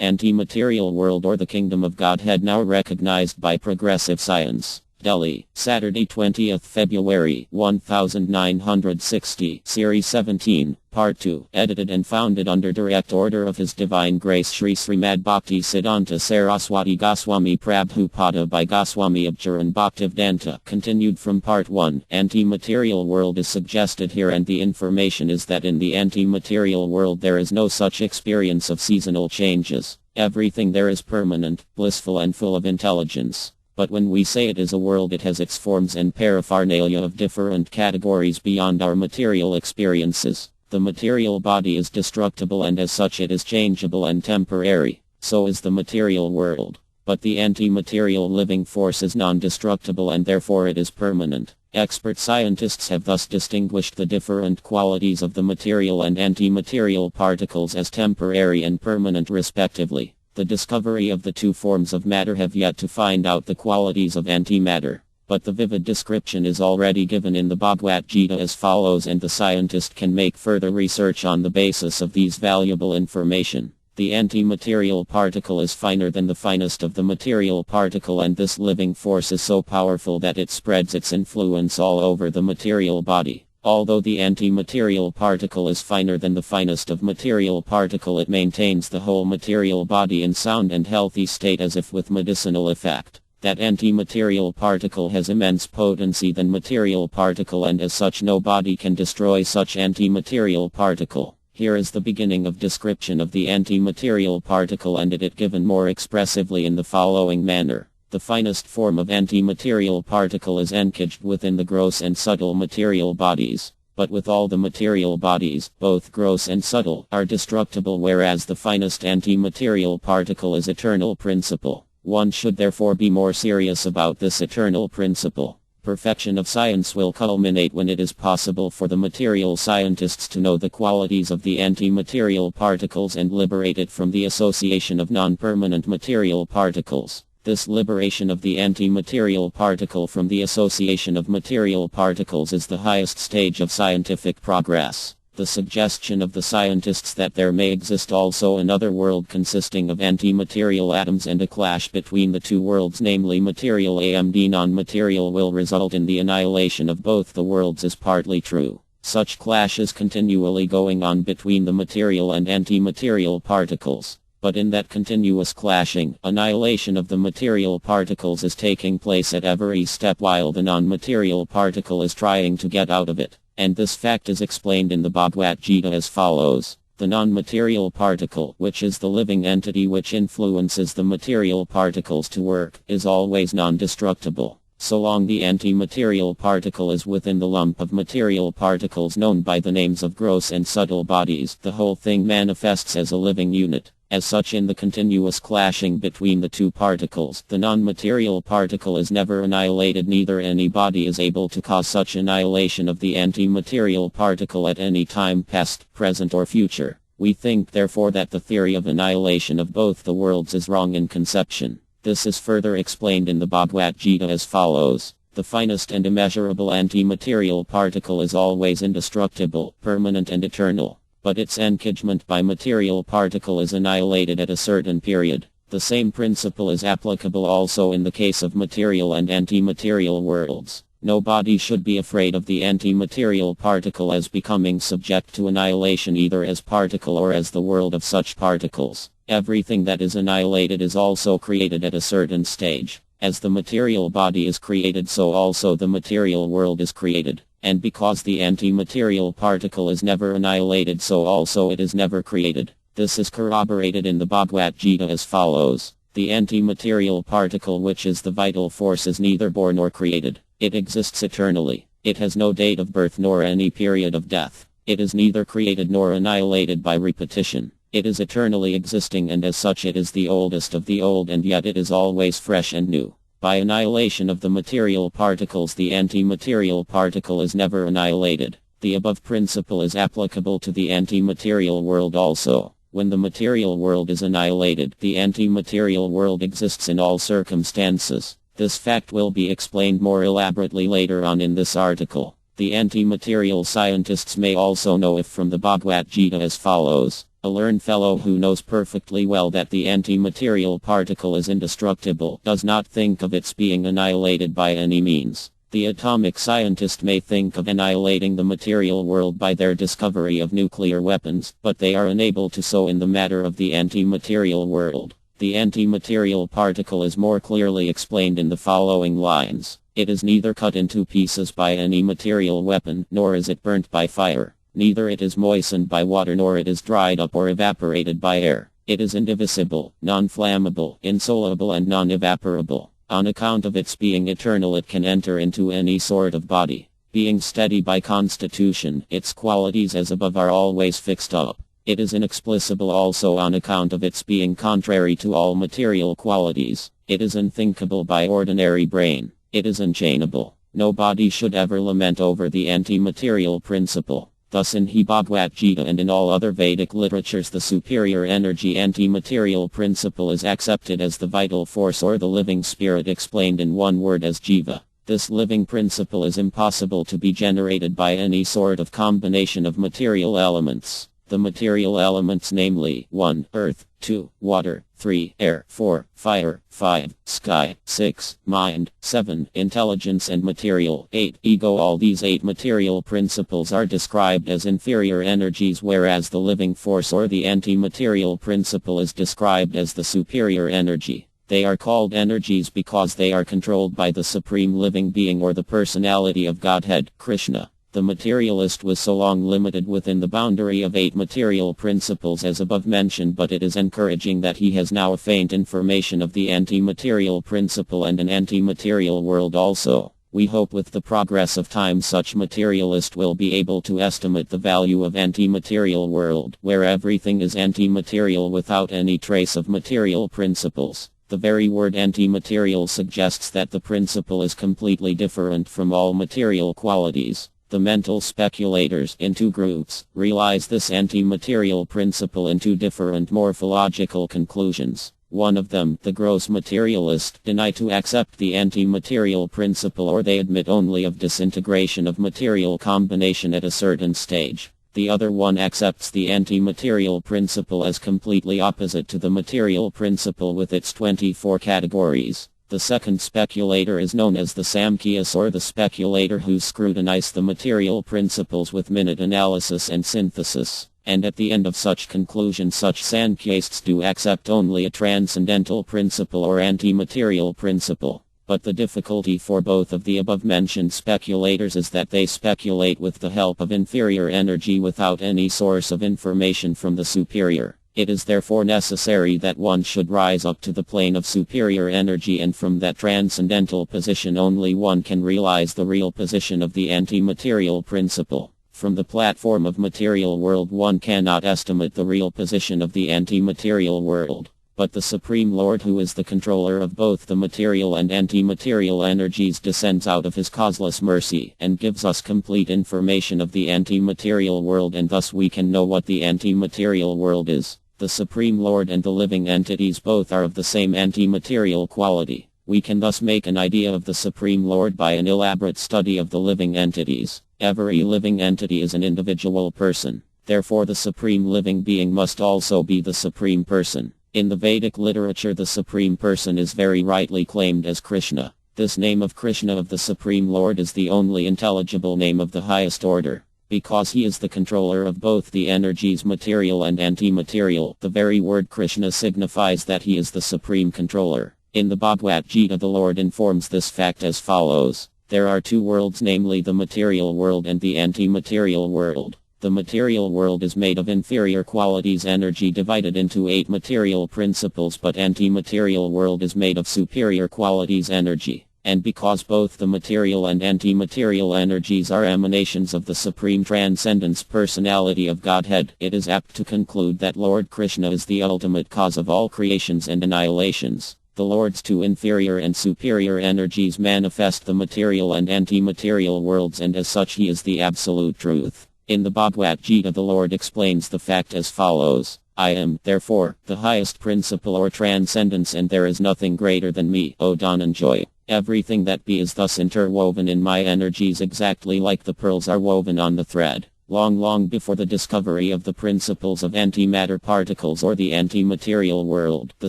Anti-material world or the kingdom of Godhead now recognized by progressive science. Delhi, Saturday 20th February 1960, Series 17, Part 2, edited and founded under direct order of His Divine Grace Sri Srimad Bhakti Siddhanta Saraswati Goswami Prabhupada by Goswami Abcharan Bhaktivedanta. Continued from Part 1. Anti-material world is suggested here, and the information is that in the anti-material world there is no such experience of seasonal changes. Everything there is permanent, blissful and full of intelligence. But when we say it is a world, it has its forms and paraphernalia of different categories beyond our material experiences. The material body is destructible, and as such it is changeable and temporary. So is the material world. But the anti-material living force is non-destructible, and therefore it is permanent. Expert scientists have thus distinguished the different qualities of the material and anti-material particles as temporary and permanent respectively. The discovery of the two forms of matter have yet to find out the qualities of antimatter. But the vivid description is already given in the Bhagavad Gita as follows, and the scientist can make further research on the basis of these valuable information. The anti-material particle is finer than the finest of the material particle, and this living force is so powerful that it spreads its influence all over the material body. Although the anti-material particle is finer than the finest of material particle, it maintains the whole material body in sound and healthy state as if with medicinal effect. That anti-material particle has immense potency than material particle, and as such no body can destroy such anti-material particle. Here is the beginning of description of the anti-material particle, and it is given more expressively in the following manner. The finest form of anti-material particle is encaged within the gross and subtle material bodies. But with all the material bodies, both gross and subtle, are destructible, whereas the finest anti-material particle is eternal principle. One should therefore be more serious about this eternal principle. Perfection of science will culminate when it is possible for the material scientists to know the qualities of the anti-material particles and liberate it from the association of non-permanent material particles. This liberation of the anti-material particle from the association of material particles is the highest stage of scientific progress. The suggestion of the scientists that there may exist also another world consisting of anti-material atoms and a clash between the two worlds, namely material and non-material, will result in the annihilation of both the worlds is partly true. Such clash is continually going on between the material and anti-material particles. But in that continuous clashing, annihilation of the material particles is taking place at every step, while the non-material particle is trying to get out of it. And this fact is explained in the Bhagavad Gita as follows. The non-material particle, which is the living entity which influences the material particles to work, is always non-destructible. So long the anti-material particle is within the lump of material particles known by the names of gross and subtle bodies, the whole thing manifests as a living unit. As such, in the continuous clashing between the two particles, the non-material particle is never annihilated, neither any body is able to cause such annihilation of the anti-material particle at any time, past, present or future. We think therefore that the theory of annihilation of both the worlds is wrong in conception. This is further explained in the Bhagavad Gita as follows. The finest and immeasurable anti-material particle is always indestructible, permanent and eternal. But its encagement by material particle is annihilated at a certain period. The same principle is applicable also in the case of material and anti-material worlds. No body should be afraid of the anti-material particle as becoming subject to annihilation, either as particle or as the world of such particles. Everything that is annihilated is also created at a certain stage. As the material body is created, so also the material world is created. And because the anti-material particle is never annihilated, so also it is never created. This is corroborated in the Bhagavad Gita as follows. The anti-material particle, which is the vital force, is neither born nor created. It exists eternally. It has no date of birth nor any period of death. It is neither created nor annihilated by repetition. It is eternally existing, and as such it is the oldest of the old, and yet it is always fresh and new. By annihilation of the material particles, the anti-material particle is never annihilated. The above principle is applicable to the anti-material world also. When the material world is annihilated, the anti-material world exists in all circumstances. This fact will be explained more elaborately later on in this article. The anti-material scientists may also know if from the Bhagavad Gita as follows. A learned fellow who knows perfectly well that the anti-material particle is indestructible does not think of its being annihilated by any means. The atomic scientist may think of annihilating the material world by their discovery of nuclear weapons, but they are unable to so in the matter of the anti-material world. The anti-material particle is more clearly explained in the following lines. It is neither cut into pieces by any material weapon, nor is it burnt by fire. Neither it is moistened by water, nor it is dried up or evaporated by air. It is indivisible, non-flammable, insoluble and non-evaporable. On account of its being eternal, it can enter into any sort of body. Being steady by constitution, its qualities as above are always fixed up. It is inexplicable also on account of its being contrary to all material qualities. It is unthinkable by ordinary brain. It is unchainable. Nobody should ever lament over the anti-material principle. Thus in Bhagavad Gita and in all other Vedic literatures the superior energy anti-material principle is accepted as the vital force or the living spirit, explained in one word as Jiva. This living principle is impossible to be generated by any sort of combination of material elements. The material elements, namely 1. Earth, 2. Water, 3. Air, 4. Fire, 5. Sky, 6. Mind, 7. Intelligence and material, 8. Ego. All these 8 material principles are described as inferior energies, whereas the living force or the anti-material principle is described as the superior energy. They are called energies because they are controlled by the supreme living being or the personality of Godhead, Krishna. The materialist was so long limited within the boundary of 8 material principles as above mentioned, but it is encouraging that he has now a faint information of the anti-material principle and an anti-material world also. We hope with the progress of time such materialist will be able to estimate the value of anti-material world, where everything is anti-material without any trace of material principles. The very word anti-material suggests that the principle is completely different from all material qualities. The mental speculators, in 2 groups, realize this anti-material principle in 2 different morphological conclusions. One of them, the gross materialist, deny to accept the anti-material principle, or they admit only of disintegration of material combination at a certain stage. The other one accepts the anti-material principle as completely opposite to the material principle with its 24 categories. The second speculator is known as the Samkhyaist, or the speculator who scrutinize the material principles with minute analysis and synthesis. And at the end of such conclusion such Sankhyaists do accept only a transcendental principle or anti-material principle. But the difficulty for both of the above-mentioned speculators is that they speculate with the help of inferior energy without any source of information from the superior. It is therefore necessary that one should rise up to the plane of superior energy, and from that transcendental position only one can realize the real position of the anti-material principle. From the platform of material world one cannot estimate the real position of the anti-material world. But the Supreme Lord, who is the controller of both the material and anti-material energies, descends out of his causeless mercy and gives us complete information of the anti-material world, and thus we can know what the anti-material world is. The Supreme Lord and the living entities both are of the same anti-material quality. We can thus make an idea of the Supreme Lord by an elaborate study of the living entities. Every living entity is an individual person. Therefore the Supreme Living Being must also be the Supreme Person. In the Vedic literature the Supreme Person is very rightly claimed as Krishna. This name of Krishna, of the Supreme Lord, is the only intelligible name of the highest order. Because he is the controller of both the energies material and anti-material, the very word Krishna signifies that he is the supreme controller. In the Bhagavad Gita the Lord informs this fact as follows. There are 2 worlds, namely the material world and the anti-material world. The material world is made of inferior qualities energy divided into 8 material principles, but anti-material world is made of superior qualities energy. And because both the material and anti-material energies are emanations of the Supreme Transcendence Personality of Godhead, it is apt to conclude that Lord Krishna is the ultimate cause of all creations and annihilations. The Lord's 2 inferior and superior energies manifest the material and anti-material worlds, and as such he is the absolute truth. In the Bhagavad Gita the Lord explains the fact as follows. I am, therefore, the highest principle or transcendence, and there is nothing greater than me, O Dhananjaya. Everything that be is thus interwoven in my energies exactly like the pearls are woven on the thread. Long before the discovery of the principles of antimatter particles or the anti-material world, the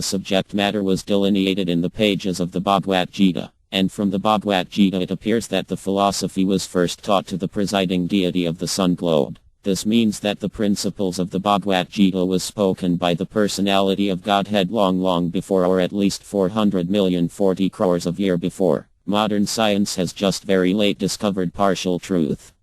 subject matter was delineated in the pages of the Bhagavad Gita. And from the Bhagavad Gita it appears that the philosophy was first taught to the presiding deity of the sun globe. This means that the principles of the Bhagavad Gita was spoken by the personality of Godhead long before, or at least 400 million 40 crores of year before. Modern science has just very late discovered partial truth.